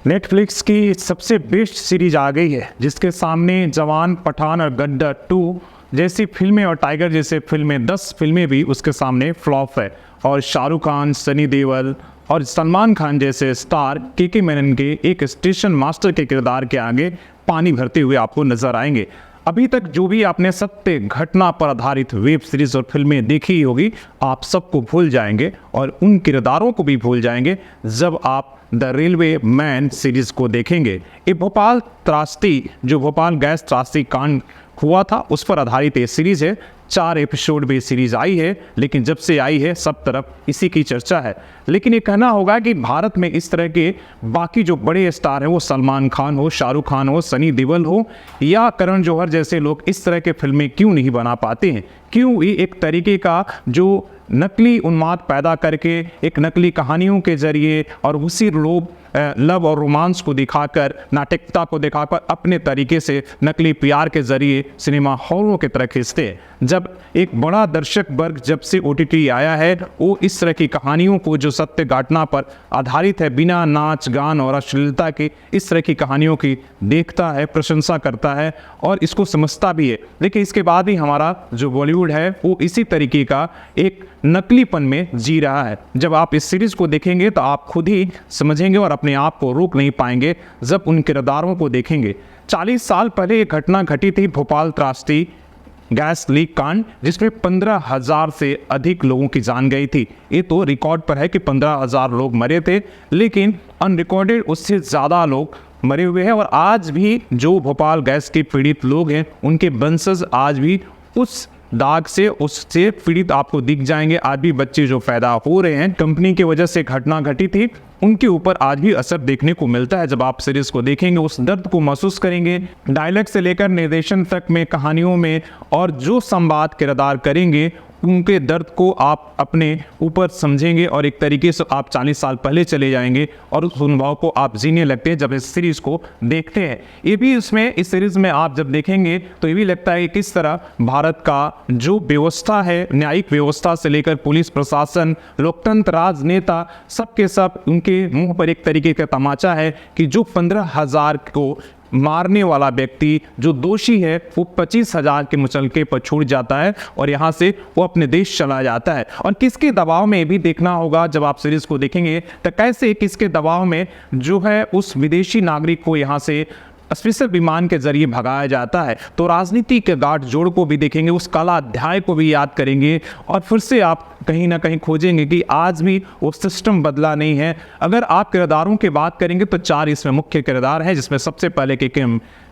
Netflix की सबसे best series आ गई है, जिसके सामने जवान, पठान और गद्दार 2 जैसी फिल्में और टाइगर जैसे फिल्में 10 फिल्में भी उसके सामने फ्लॉप है। और शाहरुख खान, सनी देओल और सलमान खान जैसे स्टार के मेनन के एक स्टेशन मास्टर के किरदार के आगे पानी भरते हुए आपको नजर आएंगे। अभी तक जो भी आपने सत्य घटना पर आधारित वेब सीरीज और फिल्में देखी होगी, आप सबको भूल जाएंगे और उन किरदारों को भी भूल जाएंगे जब आप द रेलवे मैन सीरीज को देखेंगे। ये भोपाल त्रासदी, जो भोपाल गैस त्रासदी कांड हुआ था, उस पर आधारित ये सीरीज है। 4 एपिसोड भी सीरीज आई है, लेकिन जब से आई है सब तरफ इसी की चर्चा है। लेकिन ये कहना होगा कि भारत में इस तरह के बाकी जो बड़े स्टार हैं, वो सलमान खान हो, शाहरुख खान हो, सनी देओल हो या करण जौहर जैसे लोग इस तरह के फिल्में क्यों नहीं बना पाते हैं? क्यों ये एक तरीके का जो नकली उन्माद पैदा करके एक नकली कहानियों के जरिए और उसी लोग लव और रोमांस को दिखाकर, नाटकता को दिखाकर अपने तरीके से नकली प्यार के जरिए सिनेमा हॉलों की तरह खींचते हैं। जब एक बड़ा दर्शक वर्ग जब से OTT आया है, वो इस तरह की कहानियों को जो सत्य घटना पर आधारित है, बिना नाच गान और अश्लीलता के इस तरह की कहानियों की देखता है, प्रशंसा करता है और इसको समझता भी है। लेकिन इसके बाद ही हमारा जो बॉलीवुड है वो इसी तरीके का एक नकलीपन में जी रहा है। जब आप इस सीरीज को देखेंगे तो आप खुद ही समझेंगे और अपने आप को रोक नहीं पाएंगे जब उन किरदारों को देखेंगे। 40 साल पहले एक घटना घटी थी, भोपाल त्रासदी गैस लीक कांड, जिसमें 15,000 से अधिक लोगों की जान गई थी। ये तो रिकॉर्ड पर है कि 15,000 लोग मरे थे, लेकिन अनरिकॉर्डेड उससे ज़्यादा लोग मरे हुए हैं। और आज भी जो भोपाल गैस के पीड़ित लोग हैं, उनके वंशज आज भी उस दाग से, उससे पीड़ित आपको दिख जाएंगे। आज भी बच्चे जो पैदा हो रहे हैं, कंपनी की वजह से घटना घटी थी, उनके ऊपर आज भी असर देखने को मिलता है। जब आप सीरीज को देखेंगे उस दर्द को महसूस करेंगे। डायलॉग से लेकर निर्देशन तक में, कहानियों में, और जो संवाद किरदार करेंगे उनके दर्द को आप अपने ऊपर समझेंगे और एक तरीके से आप 40 साल पहले चले जाएंगे और उस अनुभव को आप जीने लगते हैं जब इस सीरीज को देखते हैं। ये भी इसमें, इस सीरीज में आप जब देखेंगे तो ये भी लगता है कि किस तरह भारत का जो व्यवस्था है, न्यायिक व्यवस्था से लेकर पुलिस प्रशासन, लोकतंत्र, राजनेता, सबके सब उनके मुंह पर एक तरीके का तमाचा है कि जो 15,000 को मारने वाला व्यक्ति, जो दोषी है, वो 25,000 के मुचलके पर छूट जाता है और यहाँ से वो अपने देश चला जाता है। और किसके दबाव में भी देखना होगा जब आप सीरीज को देखेंगे, तो कैसे किसके दबाव में जो है उस विदेशी नागरिक को यहाँ से स्पेशल विमान के जरिए भगाया जाता है। तो राजनीति के गांठ जोड़ को भी देखेंगे, उस काला अध्याय को भी याद करेंगे और फिर से आप कहीं ना कहीं खोजेंगे कि आज भी वो सिस्टम बदला नहीं है। अगर आप किरदारों की बात करेंगे तो 4 इसमें मुख्य किरदार हैं, जिसमें सबसे पहले के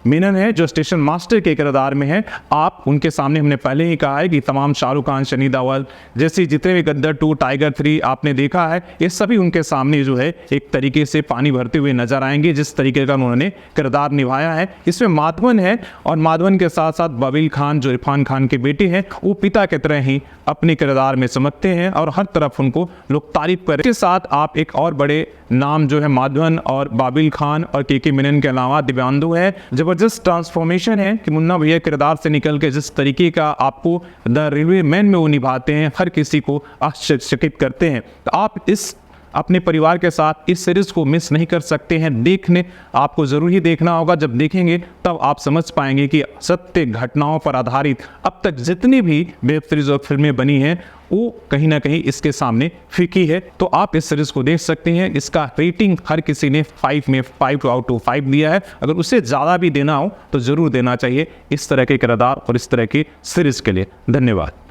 मेनन है, जो स्टेशन मास्टर के किरदार में है। आप उनके सामने, हमने पहले ही कहा है कि तमाम शाहरुख खान, सनी देओल जैसे जितने भी गद्दार 2, टाइगर 3 आपने देखा है, ये सभी उनके सामने जो है एक तरीके से पानी भरते हुए नजर आएंगे, जिस तरीके का उन्होंने किरदार निभाया है। इसमें माधवन है और माधवन के साथ साथ बाबिल खान, जो इरफान खान के बेटे हैं, वो पिता की तरह ही अपने किरदार में चमकते हैं और हर तरफ उनको लोग तारीफ करें। इसके साथ आप एक और बड़े नाम जो है माधवन और बाबिल खान और के मेनन के अलावा दिव्यांदु है। जबरदस्त ट्रांसफॉर्मेशन है कि मुन्ना भैया किरदार से निकल के जिस तरीके का आपको द रेलवे मैन में वो निभाते हैं, हर किसी को आश्चर्यचकित करते हैं। तो आप इस अपने परिवार के साथ इस सीरीज को मिस नहीं कर सकते हैं। देखने आपको जरूर ही देखना होगा। जब देखेंगे तब आप समझ पाएंगे कि सत्य घटनाओं पर आधारित अब तक जितनी भी वेब सीरीज और फिल्में बनी हैं, वो कहीं ना कहीं इसके सामने फीकी है। तो आप इस सीरीज को देख सकते हैं। इसका रेटिंग हर किसी ने 5 में 5 आउट ऑफ 5 दिया है। अगर उससे ज़्यादा भी देना हो तो ज़रूर देना चाहिए इस तरह के किरदार और इस तरह की सीरीज के लिए। धन्यवाद।